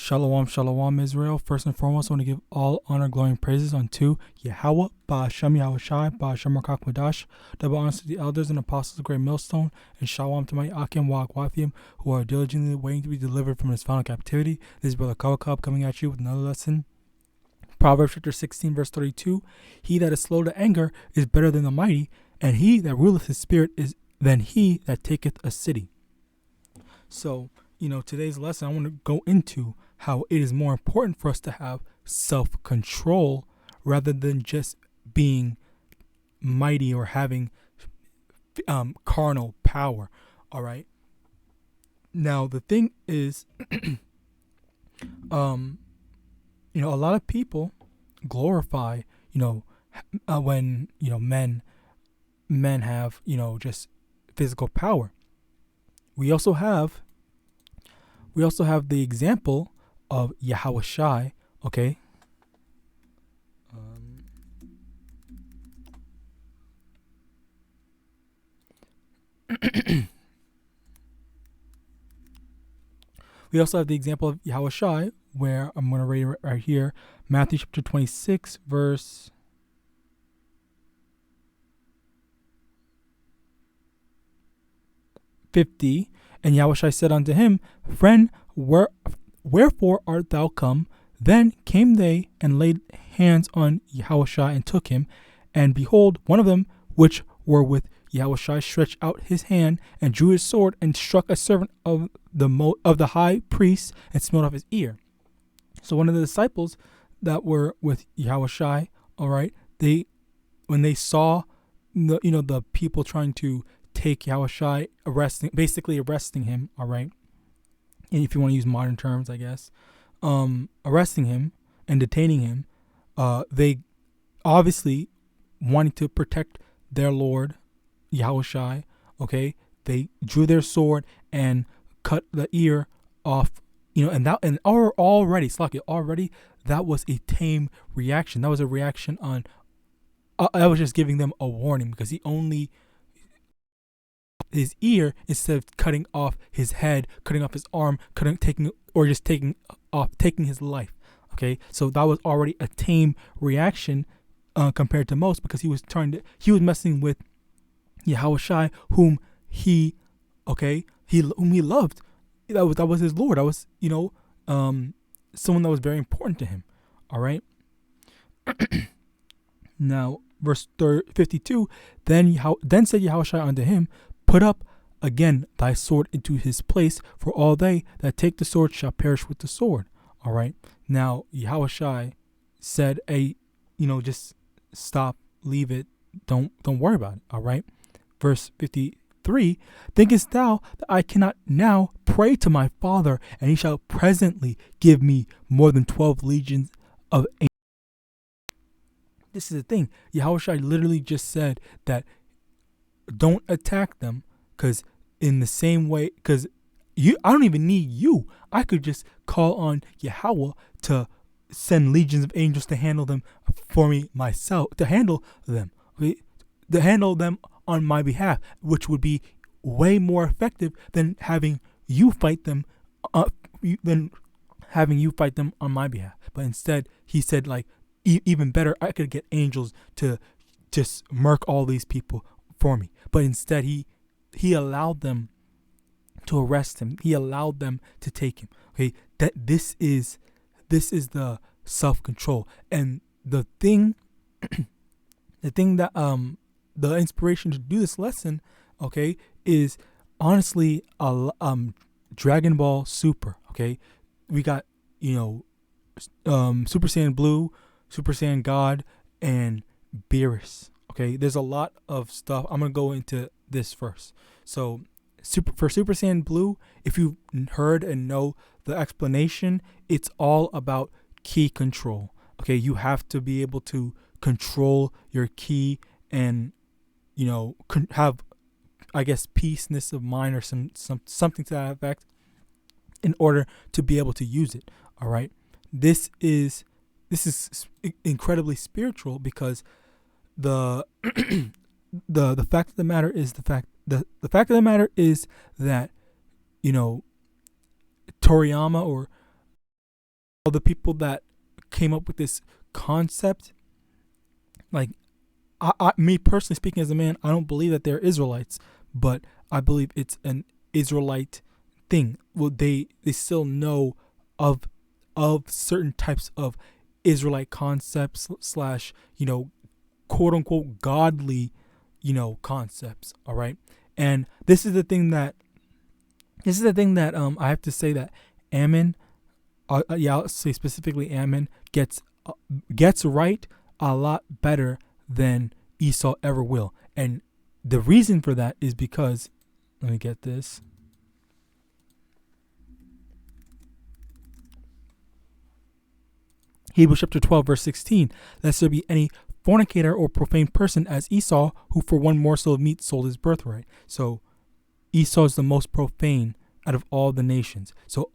Shalom, shalom, Israel. First and foremost, I want to give all honor, glory, and praises unto Yahawah, Ba'ashem Yahawashi, Ba'ashem Rakakmadash. Double honors to the elders and apostles of Great Millstone, and shalom to my Akim Wa'akwafim, who are diligently waiting to be delivered from this final captivity. This is Brother Kawakab coming at you with another lesson. Proverbs chapter 16, verse 32. He that is slow to anger is better than the mighty, and he that ruleth his spirit is than he that taketh a city. So, today's lesson, I want to go into how it is more important for us to have self-control rather than just being mighty or having carnal power. All right. Now, the thing is, a lot of people glorify, when, men have, just physical power. We also have the example of YAHAWASHI, okay? We also have the example of YAHAWASHI, where I'm going to read it right here. Matthew chapter 26, verse 50. And Yahushua said unto him, Friend, wherefore art thou come? Then came they and laid hands on Yahushua and took him. And behold, one of them which were with Yahushua stretched out his hand and drew his sword and struck a servant of the high priest and smote off his ear. So one of the disciples that were with Yahushua, all right, when they saw the people trying to take Yahushua, basically arresting him, all right, and if you want to use modern terms, I guess, arresting him and detaining him, they obviously wanting to protect their Lord, Yahushua, okay, they drew their sword and cut the ear off, already that was a tame reaction. That was a reaction on, I was just giving them a warning because he only his ear instead of cutting off his head, cutting off his arm, taking his life. Okay, so that was already a tame reaction compared to most, because he was messing with Yahushua, whom he loved. That was his Lord. That was someone that was very important to him. All right. Now, verse 52. Then said Yahushua unto him, Put up again thy sword into his place, for all they that take the sword shall perish with the sword. All right. Now, Yahushua said, just stop, leave it, don't worry about it. All right. Verse 53. Thinkest thou that I cannot now pray to my Father, and he shall presently give me more than 12 legions of angels? This is the thing. Yahushua literally just said that don't attack them, because in the same way, because I don't even need you. I could just call on Yahawah to send legions of angels to handle them for me myself, to handle them on my behalf, which would be way more effective than having you fight them, on my behalf. But instead, he said, even better, I could get angels to just murk all these people for me. But instead, he allowed them to arrest him. He allowed them to take him. Okay, that this is the self-control. And the thing that the inspiration to do this lesson, okay, is honestly Dragon Ball Super. Okay, we got Super Saiyan Blue, Super Saiyan God, and Beerus. Okay, there's a lot of stuff. I'm gonna go into this first. So, for Super Saiyan Blue, if you've heard and know the explanation, it's all about ki control. Okay, you have to be able to control your ki and have, I guess, peaceness of mind or something to that effect in order to be able to use it. All right, this is incredibly spiritual, because the fact of the matter is that Toriyama, or all the people that came up with this concept, like me personally speaking as a man, I don't believe that they're Israelites, but I believe it's an Israelite thing. Well, they still know of certain types of Israelite concepts slash, quote unquote godly, concepts. All right. And this is the thing that I have to say that Ammon, I'll say specifically Ammon gets right a lot better than Esau ever will. And the reason for that is because, let me get this. Hebrews chapter 12, verse 16. Lest there be any fornicator or profane person as Esau, who for one morsel of meat sold his birthright. So Esau is the most profane out of all the nations. So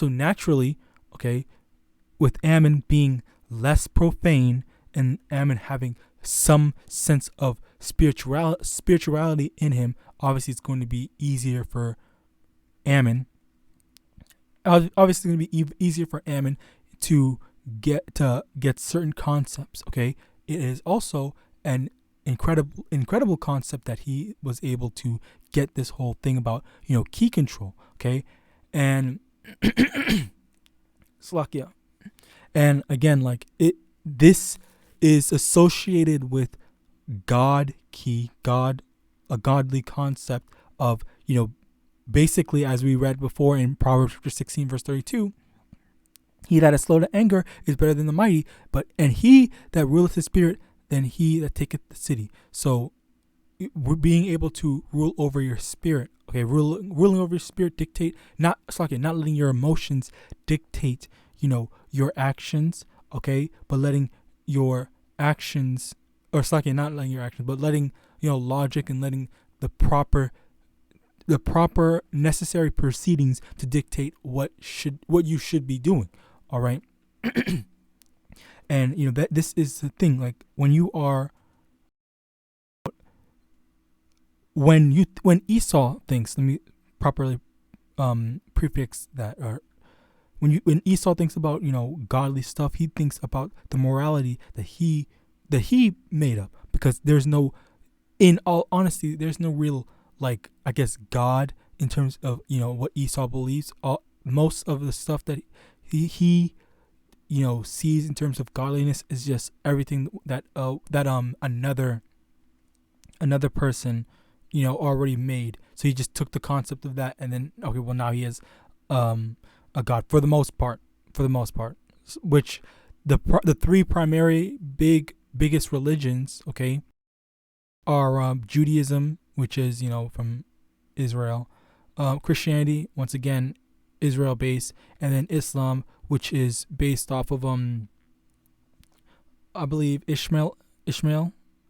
naturally, okay, with Ammon being less profane and Ammon having some sense of spirituality in him, obviously it's going to be easier for Ammon. Obviously, it's going to be easier for Ammon to get certain concepts. Okay, it is also an incredible concept that he was able to get this whole thing about key control. Okay, and Slakia, and again, like this is associated with a godly concept of basically, as we read before in Proverbs chapter 16 verse 32. He that is slow to anger is better than the mighty, and he that ruleth his spirit than he that taketh the city. So we're being able to rule over your spirit. Okay, ruling over your spirit, not letting your emotions dictate, your actions. Okay, but letting your actions, or not letting your actions, but letting logic and letting the proper necessary proceedings to dictate what you should be doing. All right. And that this is the thing, like when Esau thinks, let me properly prefix that, or when Esau thinks about godly stuff, he thinks about the morality that he made up, because in all honesty, there's no real, like, I guess, God in terms of what Esau believes. Most of the stuff that he sees in terms of godliness is just everything that another person already made. So he just took the concept of that, and then now he is a god for the most part, which the three primary biggest religions, okay, are Judaism, which is from Israel, Christianity, once again Israel based, and then Islam, which is based off of I believe Ishmael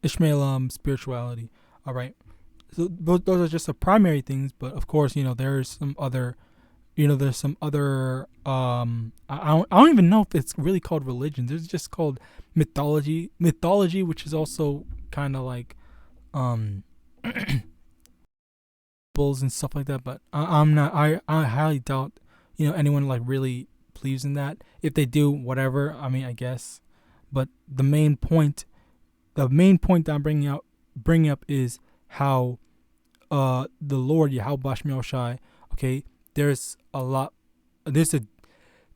spirituality. All right, so those are just the primary things, but of course there's some other I don't even know if it's really called religion. There's just called mythology, which is also kind of like bulls and stuff like that, but I highly doubt anyone like really believes in that. If they do, whatever, I mean, I guess. But the main point that I'm bringing up is how the Lord YAHAWASHI, okay, there's a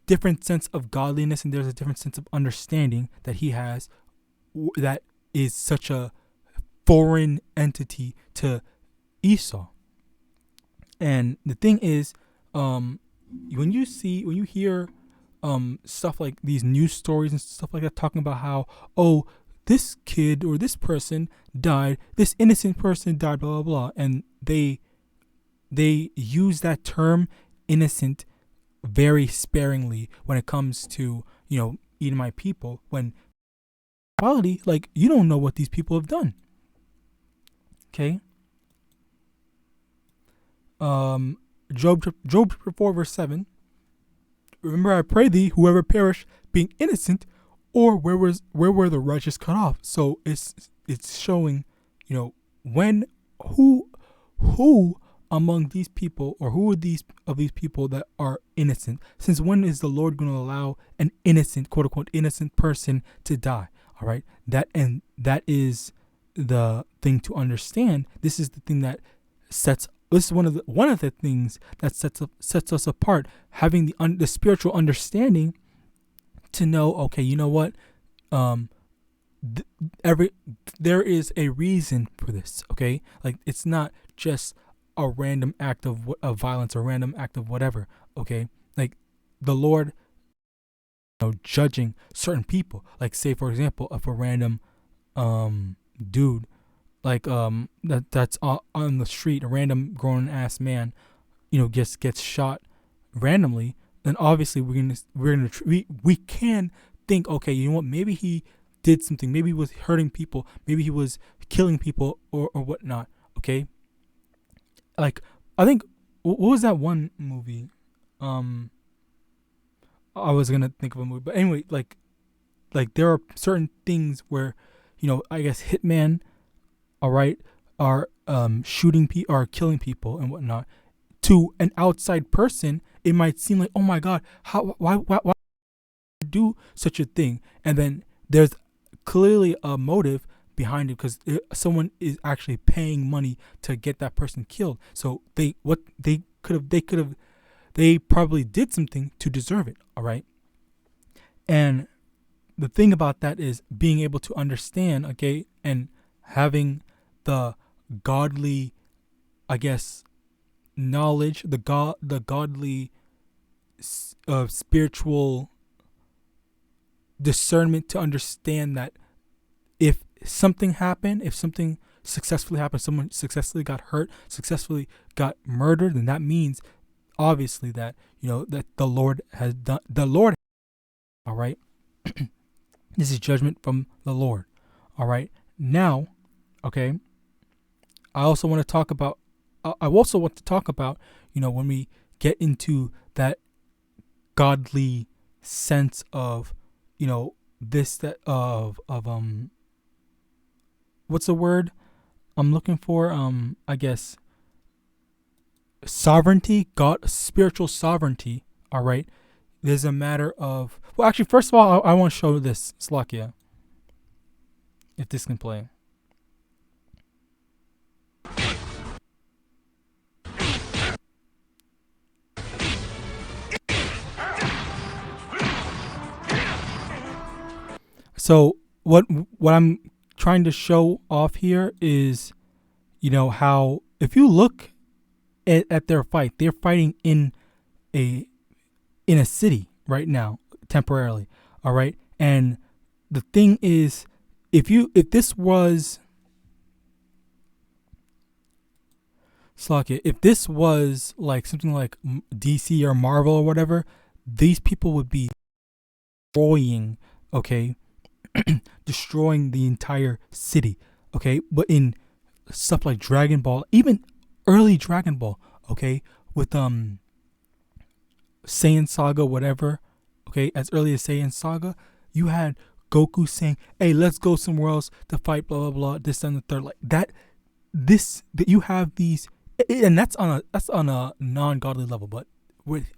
different sense of godliness, and there's a different sense of understanding that he has that is such a foreign entity to Esau. And the thing is, when you hear stuff like these news stories and stuff like that talking about how, oh, this kid or this person died, this innocent person died, blah blah blah, and they use that term innocent very sparingly when it comes to eating my people, when in reality, like, you don't know what these people have done. Okay. Job chapter 4 verse 7. Remember, I pray thee, whoever perish, being innocent, or where were the righteous cut off? So it's showing, when who among these people, or who are these people that are innocent? Since when is the Lord going to allow an innocent, quote unquote, innocent person to die? All right, that is the thing to understand. This is the thing that sets. This is one of the things that sets us apart. Having the spiritual understanding to know, okay, you know what, there is a reason for this. Okay, like it's not just a random act of violence, or random act of whatever. Okay, like the Lord, judging certain people. Like, say for example, if a random dude, like that's on the street, a random grown ass man, just gets shot randomly, then obviously we can think, okay, you know what, maybe he did something, maybe he was hurting people, maybe he was killing people, or whatnot. Okay, like I think, what was that one movie? I was gonna think of a movie, but anyway, like there are certain things where, I guess hitman, all right, are shooting people, are killing people and whatnot. To an outside person, it might seem like, oh my God, why do such a thing? And then there's clearly a motive behind it, because someone is actually paying money to get that person killed. So they probably did something to deserve it. All right. And the thing about that is being able to understand, okay, and having the godly, I guess, knowledge, the godly spiritual discernment to understand that if something happened, if something successfully happened, someone successfully got hurt, successfully got murdered, then that means obviously that, that the Lord has done, all right. This is judgment from the Lord. All right. Now, okay, I also want to talk about, when we get into that godly sense of, what's the word I'm looking for? I guess sovereignty, God, spiritual sovereignty. All right. There's a matter of, well, actually, first of all, I want to show this, Slakia, if this can play. So what I'm trying to show off here is, how if you look at their fight, they're fighting in a city right now, temporarily. All right. And the thing is, if this was Slakia, if this was like something like DC or Marvel or whatever, these people would be destroying, okay, destroying the entire city. Okay. But in stuff like Dragon Ball, even early Dragon Ball, okay, with Saiyan Saga, whatever, okay, as early as Saiyan Saga, you had Goku saying, hey, let's go somewhere else to fight, blah, blah, blah, this and the third. Like that you have these, and that's on a non-godly level, but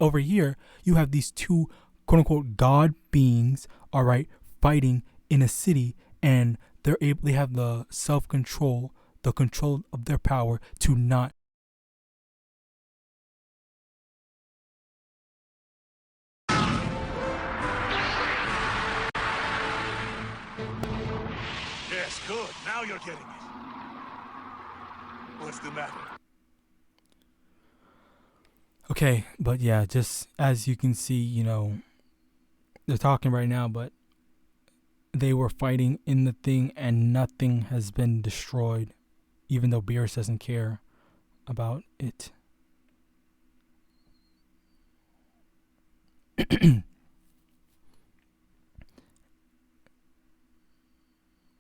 over here, you have these two, quote unquote, God beings, all right, fighting in a city, and they have the self-control, the control of their power to not. Yes, good. Now you're getting it. What's the matter? Okay, but yeah, just as you can see, they're talking right now, but they were fighting in the thing and nothing has been destroyed, even though Beerus doesn't care about it.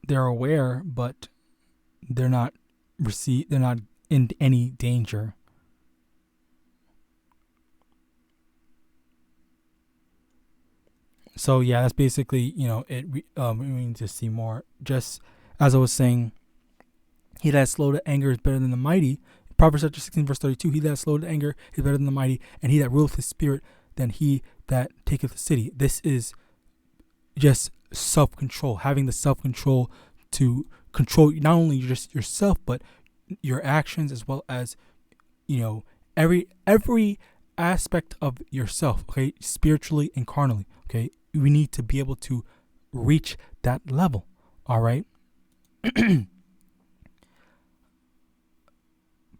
They're aware, but they're not in any danger. So yeah, that's basically, we need to see more. Just as I was saying, he that is slow to anger is better than the mighty. Proverbs chapter 16 verse 32, he that is slow to anger is better than the mighty, and he that ruleth his spirit than he that taketh the city. This is just self-control, having the self-control to control not only just yourself, but your actions, as well as, every aspect of yourself, okay, spiritually and carnally, okay. We need to be able to reach that level, all right.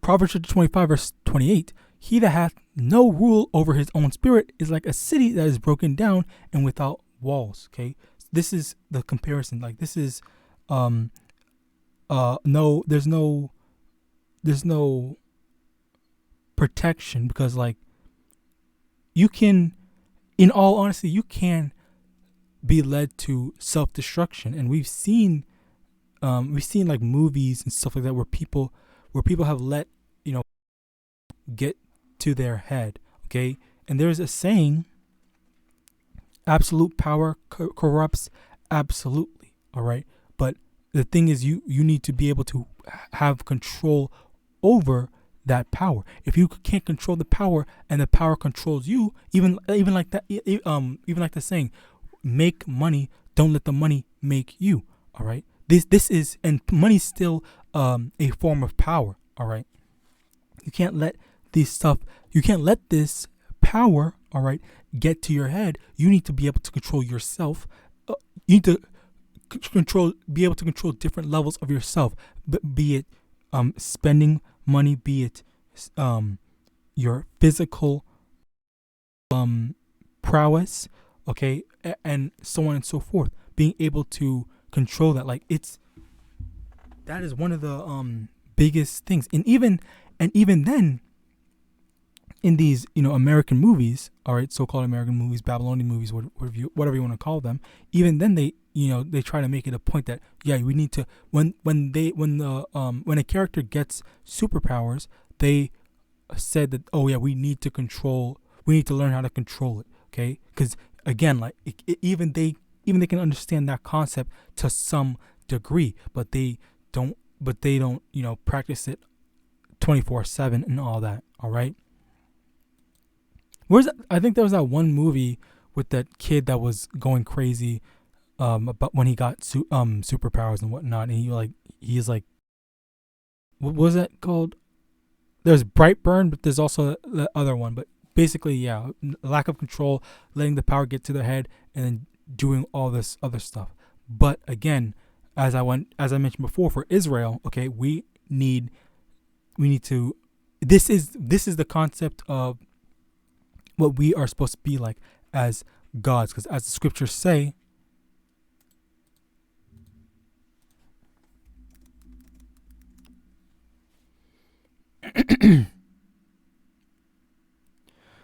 Proverbs chapter 25 verse 28, he that hath no rule over his own spirit is like a city that is broken down and without walls, okay. This is the comparison, like this is there's no protection, because like you can, in all honesty, you can be led to self-destruction. And we've seen like movies and stuff like that where people have let get to their head, okay. And there's a saying, absolute power corrupts absolutely, all right. But the thing is, you need to be able to have control over that power. If you can't control the power and the power controls you, even like that, even like the saying, make money, don't let the money make you, all right. This is, and money's still a form of power, all right. You can't let this power, all right, get to your head. You need to be able to control yourself. You need to be able to control different levels of yourself, be it spending money, be it your physical prowess, okay, and so on and so forth. Being able to control that, like that is one of the biggest things. And even then, in these American movies, all right, so-called American movies, Babylonian movies, whatever you want to call them, even then they try to make it a point that we need to, when a character gets superpowers, they said that we need to learn how to control it, okay? Because again, like even they can understand that concept to some degree, but they don't practice it 24/7 and all that, all right. I think there was that one movie with that kid that was going crazy about when he got superpowers and whatnot, and he's like, what was that called? There's Brightburn, but there's also the other one. But basically, lack of control, letting the power get to their head, and then doing all this other stuff. But again, as I mentioned before, for Israel, okay, we need to. This is the concept of what we are supposed to be like as gods, because as the scriptures say,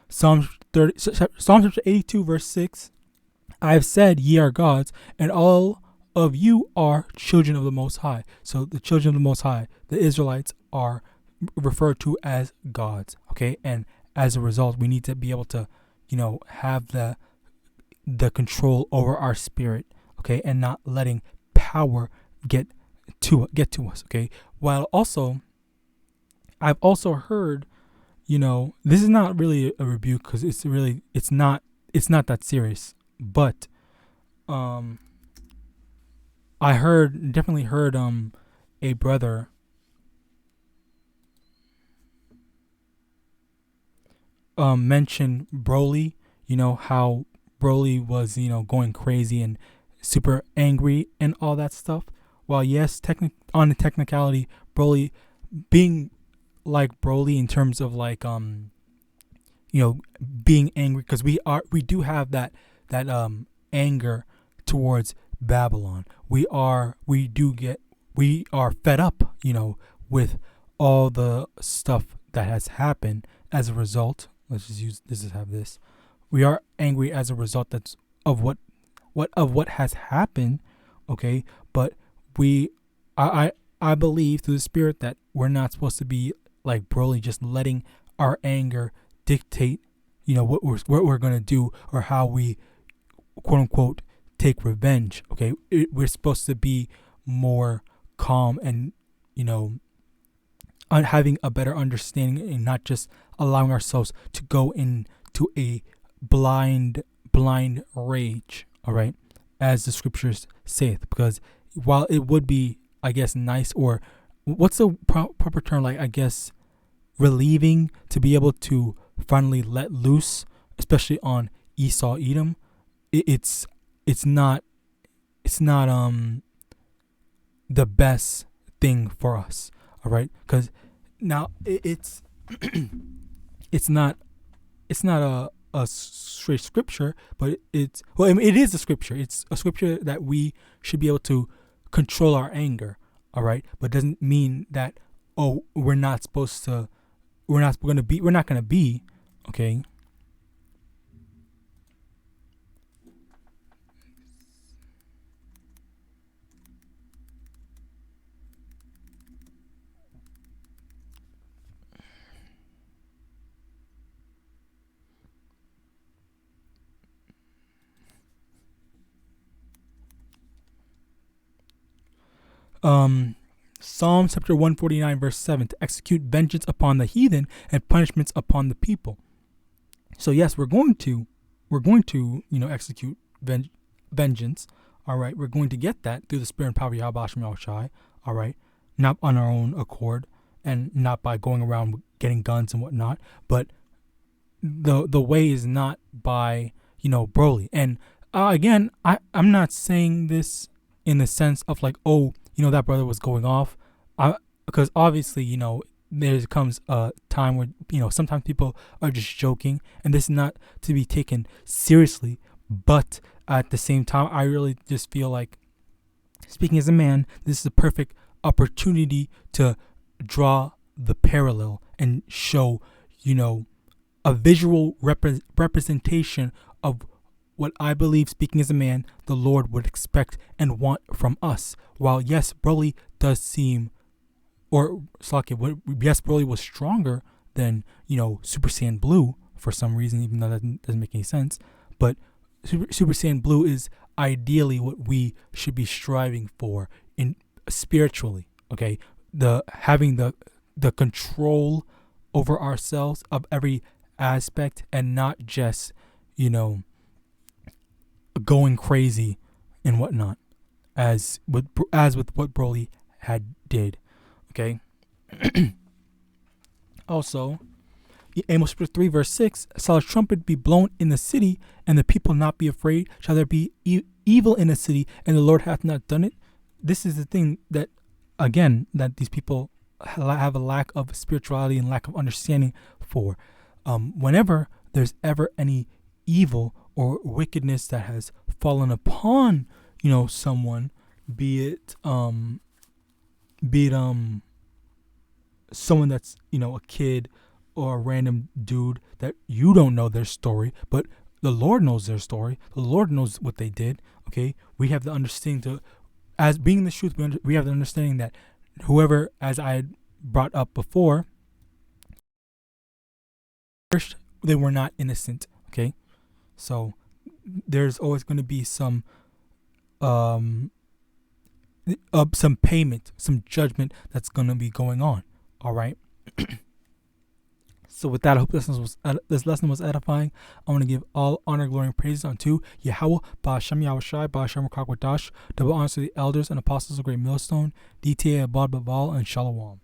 Psalm chapter 82 verse 6, I have said ye are gods, and all of you are children of the Most High. So the children of the Most High, the Israelites, are referred to as gods, okay. And as a result, we need to be able to have the control over our spirit, okay, and not letting power get to us, okay. While also, I've also heard, this is not really a rebuke, because it's not that serious, but I definitely heard a brother mention Broly, how Broly was, going crazy and super angry and all that stuff. While yes, on the technicality, Broly being like Broly in terms of like being angry, because we do have that anger towards Babylon. We are fed up, with all the stuff that has happened as a result. We are angry as a result of what has happened, okay? But I believe through the Spirit that we're not supposed to be like Broly, just letting our anger dictate, what we're gonna do, or how we, quote unquote, take revenge. Okay, we're supposed to be more calm and having a better understanding and not just allowing ourselves to go into a blind rage, all right, as the scriptures saith. Because while it would be, I guess, nice, or what's the proper term, like, I guess, relieving to be able to finally let loose, especially on Esau Edom, it's not the best thing for us, all right? Because now it's it's not a straight scripture, but it is a scripture. It's a scripture that we should be able to control our anger, all right? But it doesn't mean that, oh, we're not gonna be, okay? Psalm chapter 149 verse 7, to execute vengeance upon the heathen and punishments upon the people. So yes, we're going to execute vengeance, all right? We're going to get that through the spirit and power of YAHAWASHI, all right? Not on our own accord and not by going around getting guns and whatnot, but the way is not by, Broly. And again, I'm not saying this in the sense of like, oh, that brother was going off, because obviously, there comes a time where, sometimes people are just joking, and this is not to be taken seriously. But at the same time, I really just feel like, speaking as a man, this is a perfect opportunity to draw the parallel and show, a visual representation of what I believe, speaking as a man, the Lord would expect and want from us. While yes, Broly does seem, yes, Broly was stronger than, Super Saiyan Blue for some reason, even though that doesn't make any sense. But Super Saiyan Blue is ideally what we should be striving for in spiritually. Okay, having the control over ourselves of every aspect, and not just, going crazy and whatnot, as with what Broly had did. Okay. Also, Amos 3 verse 6, shall a trumpet be blown in the city, and the people not be afraid? Shall there be evil in the city, and the Lord hath not done it? This is the thing that, again, that these people have a lack of spirituality and lack of understanding for. Whenever there's ever any evil or wickedness that has fallen upon, someone, be it someone that's, a kid or a random dude that you don't know their story, but the Lord knows their story. The Lord knows what they did. Okay, we have the understanding as being the truth. We have the understanding that whoever, as I had brought up before, first, they were not innocent. Okay, so there's always going to be some payment, some judgment that's going to be going on. All right. So with that, I hope this lesson was edifying. I want to give all honor, glory, and praise unto YAHAWAH, BASHAM YAHAWASHI, BASHAM YAHAWADAH. Double honors to the elders and apostles of Great Millstone, DTA Abad Babal, and Shalom.